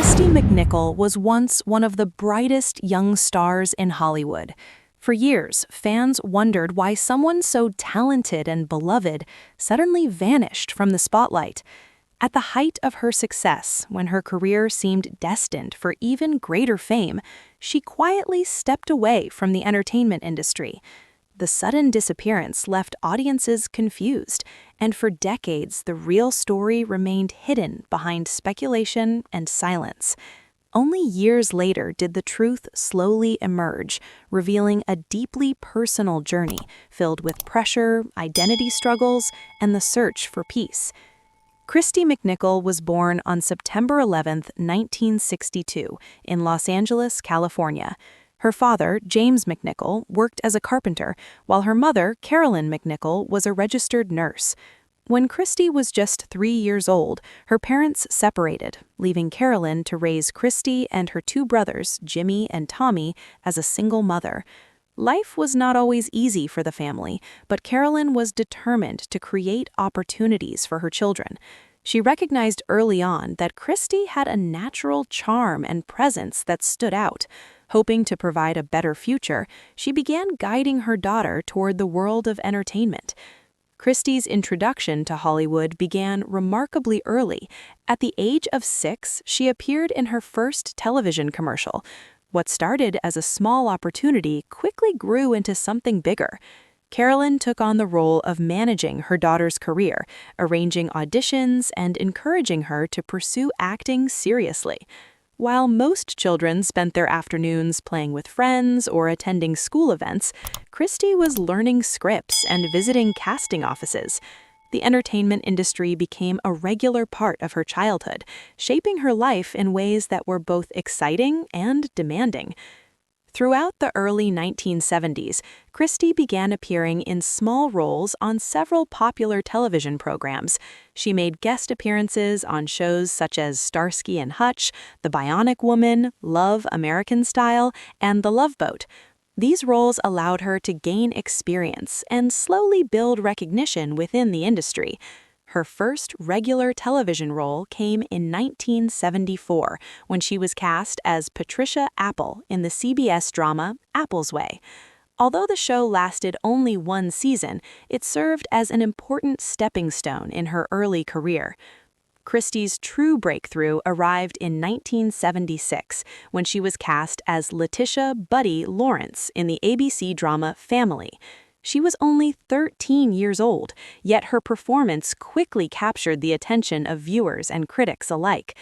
Kristy McNichol was once one of the brightest young stars in Hollywood. For years, fans wondered why someone so talented and beloved suddenly vanished from the spotlight. At the height of her success, when her career seemed destined for even greater fame, she quietly stepped away from the entertainment industry. The sudden disappearance left audiences confused, and for decades the real story remained hidden behind speculation and silence. Only years later did the truth slowly emerge, revealing a deeply personal journey filled with pressure, identity struggles, and the search for peace. Kristy McNichol was born on September 11, 1962, in Los Angeles, California. Her father, James McNichol, worked as a carpenter, while her mother, Carolyn McNichol, was a registered nurse. When Kristy was just 3 years old, her parents separated, leaving Carolyn to raise Kristy and her two brothers, Jimmy and Tommy, as a single mother. Life was not always easy for the family, but Carolyn was determined to create opportunities for her children. She recognized early on that Kristy had a natural charm and presence that stood out. Hoping to provide a better future, she began guiding her daughter toward the world of entertainment. Kristy's introduction to Hollywood began remarkably early. At the age of 6, she appeared in her first television commercial. What started as a small opportunity quickly grew into something bigger. Carolyn took on the role of managing her daughter's career, arranging auditions and encouraging her to pursue acting seriously. While most children spent their afternoons playing with friends or attending school events, Kristy was learning scripts and visiting casting offices. The entertainment industry became a regular part of her childhood, shaping her life in ways that were both exciting and demanding. Throughout the early 1970s, Kristy began appearing in small roles on several popular television programs. She made guest appearances on shows such as Starsky and Hutch, The Bionic Woman, Love American Style, and The Love Boat. These roles allowed her to gain experience and slowly build recognition within the industry. Her first regular television role came in 1974 when she was cast as Patricia Apple in the CBS drama Apple's Way. Although the show lasted only one season, it served as an important stepping stone in her early career. Kristy's true breakthrough arrived in 1976 when she was cast as Letitia Buddy Lawrence in the ABC drama Family. She was only 13 years old, yet her performance quickly captured the attention of viewers and critics alike.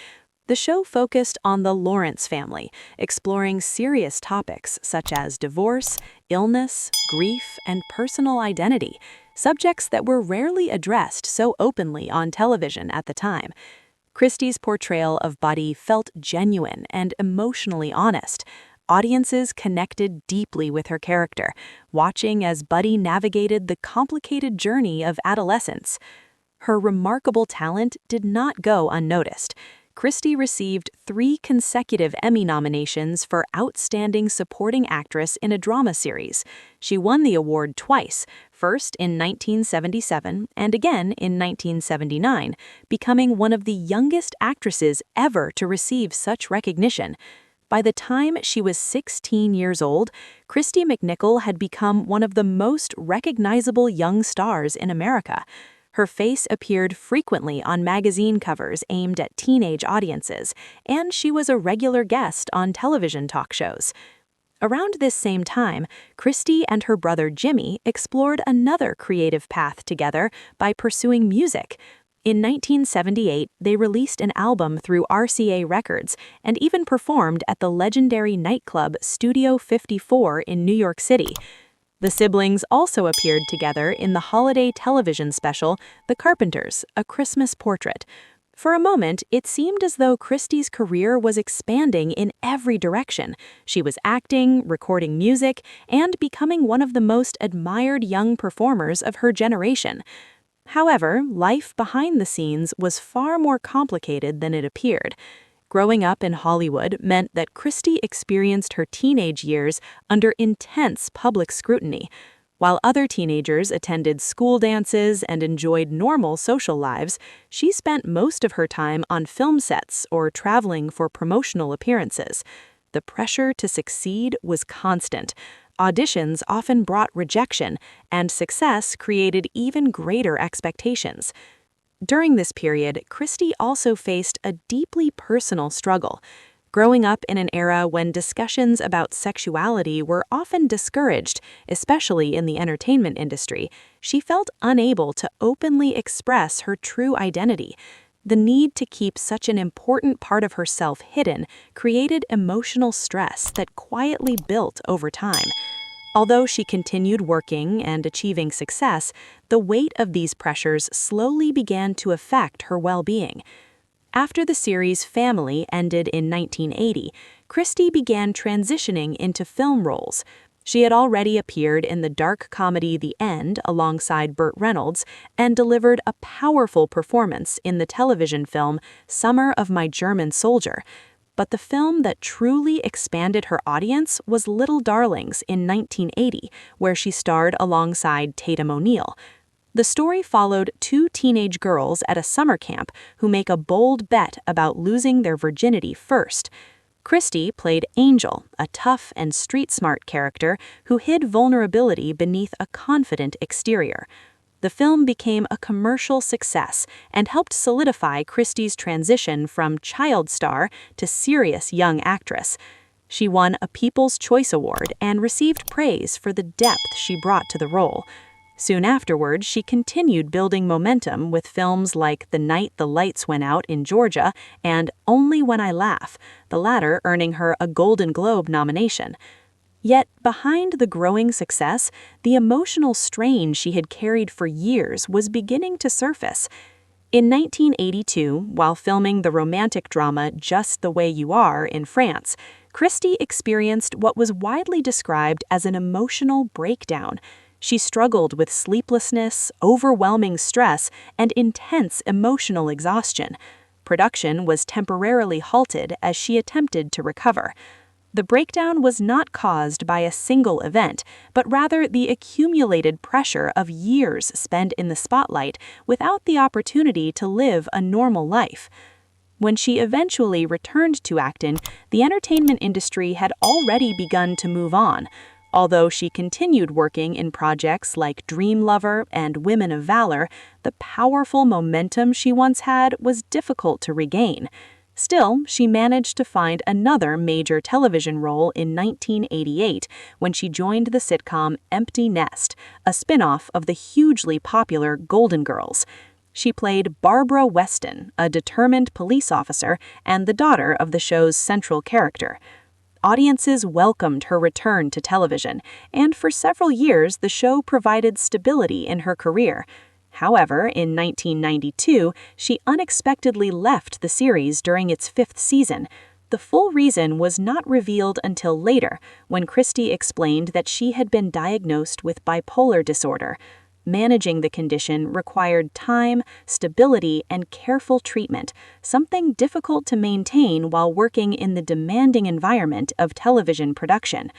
The show focused on the Lawrence family, exploring serious topics such as divorce, illness, grief, and personal identity, subjects that were rarely addressed so openly on television at the time. Kristy's portrayal of Buddy felt genuine and emotionally honest. Audiences connected deeply with her character, watching as Buddy navigated the complicated journey of adolescence. Her remarkable talent did not go unnoticed. Kristy received 3 consecutive Emmy nominations for Outstanding Supporting Actress in a Drama Series. She won the award twice, first in 1977 and again in 1979, becoming one of the youngest actresses ever to receive such recognition. By the time she was 16 years old, Kristy McNichol had become one of the most recognizable young stars in America. Her face appeared frequently on magazine covers aimed at teenage audiences, and she was a regular guest on television talk shows. Around this same time, Kristy and her brother Jimmy explored another creative path together by pursuing music. In 1978, they released an album through RCA Records and even performed at the legendary nightclub Studio 54 in New York City. The siblings also appeared together in the holiday television special The Carpenters, A Christmas Portrait. For a moment, it seemed as though Kristy's career was expanding in every direction. She was acting, recording music, and becoming one of the most admired young performers of her generation. However, life behind the scenes was far more complicated than it appeared. Growing up in Hollywood meant that Kristy experienced her teenage years under intense public scrutiny. While other teenagers attended school dances and enjoyed normal social lives, she spent most of her time on film sets or traveling for promotional appearances. The pressure to succeed was constant. Auditions often brought rejection, and success created even greater expectations. During this period, Kristy also faced a deeply personal struggle. Growing up in an era when discussions about sexuality were often discouraged, especially in the entertainment industry, she felt unable to openly express her true identity. The need to keep such an important part of herself hidden created emotional stress that quietly built over time. Although she continued working and achieving success, the weight of these pressures slowly began to affect her well-being. After the series Family ended in 1980, Kristy began transitioning into film roles. She had already appeared in the dark comedy The End alongside Burt Reynolds and delivered a powerful performance in the television film Summer of My German Soldier. But the film that truly expanded her audience was Little Darlings in 1980, where she starred alongside Tatum O'Neal. The story followed two teenage girls at a summer camp who make a bold bet about losing their virginity first. Kristy played Angel, a tough and street-smart character who hid vulnerability beneath a confident exterior. The film became a commercial success and helped solidify Kristy's transition from child star to serious young actress. She won a People's Choice Award and received praise for the depth she brought to the role. Soon afterward, she continued building momentum with films like The Night the Lights Went Out in Georgia and Only When I Laugh, the latter earning her a Golden Globe nomination. Yet, behind the growing success, the emotional strain she had carried for years was beginning to surface. In 1982, while filming the romantic drama Just the Way You Are in France, Kristy experienced what was widely described as an emotional breakdown. She struggled with sleeplessness, overwhelming stress, and intense emotional exhaustion. Production was temporarily halted as she attempted to recover. The breakdown was not caused by a single event, but rather the accumulated pressure of years spent in the spotlight without the opportunity to live a normal life. When she eventually returned to acting, the entertainment industry had already begun to move on. Although she continued working in projects like Dream Lover and Women of Valor, the powerful momentum she once had was difficult to regain. Still, she managed to find another major television role in 1988 when she joined the sitcom Empty Nest, a spin-off of the hugely popular Golden Girls. She played Barbara Weston, a determined police officer and the daughter of the show's central character. Audiences welcomed her return to television, and for several years the show provided stability in her career. However, in 1992, she unexpectedly left the series during its fifth season. The full reason was not revealed until later, when Kristy explained that she had been diagnosed with bipolar disorder. Managing the condition required time, stability, and careful treatment, something difficult to maintain while working in the demanding environment of television production.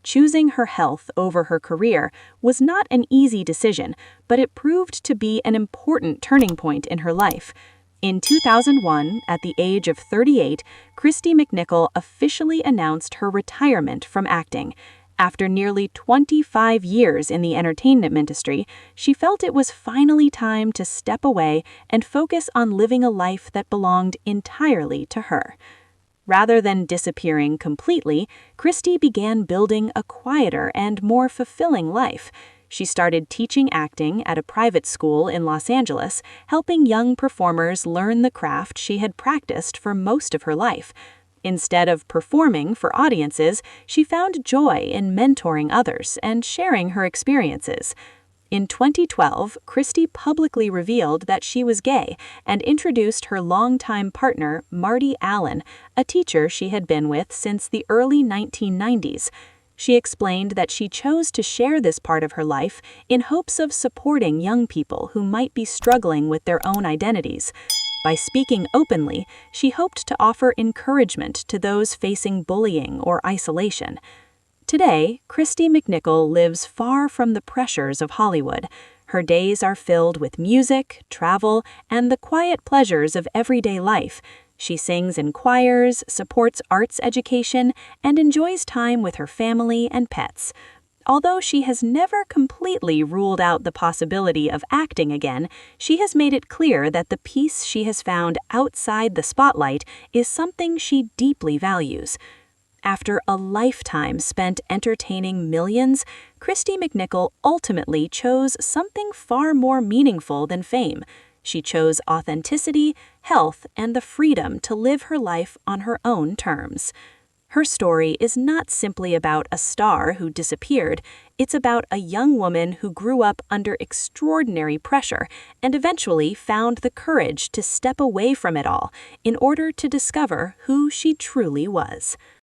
Choosing her health over her career was not an easy decision, but it proved to be an important turning point in her life. In 2001, at the age of 38, Kristy McNichol officially announced her retirement from acting. After nearly 25 years in the entertainment industry, she felt it was finally time to step away and focus on living a life that belonged entirely to her. Rather than disappearing completely, Kristy began building a quieter and more fulfilling life. She started teaching acting at a private school in Los Angeles, helping young performers learn the craft she had practiced for most of her life. Instead of performing for audiences, she found joy in mentoring others and sharing her experiences. In 2012, Kristy publicly revealed that she was gay and introduced her longtime partner, Marty Allen, a teacher she had been with since the early 1990s. She explained that she chose to share this part of her life in hopes of supporting young people who might be struggling with their own identities. By speaking openly, she hoped to offer encouragement to those facing bullying or isolation. Today, Kristy McNichol lives far from the pressures of Hollywood. Her days are filled with music, travel, and the quiet pleasures of everyday life. She sings in choirs, supports arts education, and enjoys time with her family and pets. Although she has never completely ruled out the possibility of acting again, she has made it clear that the peace she has found outside the spotlight is something she deeply values. After a lifetime spent entertaining millions, Kristy McNichol ultimately chose something far more meaningful than fame. She chose authenticity, health, and the freedom to live her life on her own terms. Her story is not simply about a star who disappeared, it's about a young woman who grew up under extraordinary pressure and eventually found the courage to step away from it all in order to discover who she truly was.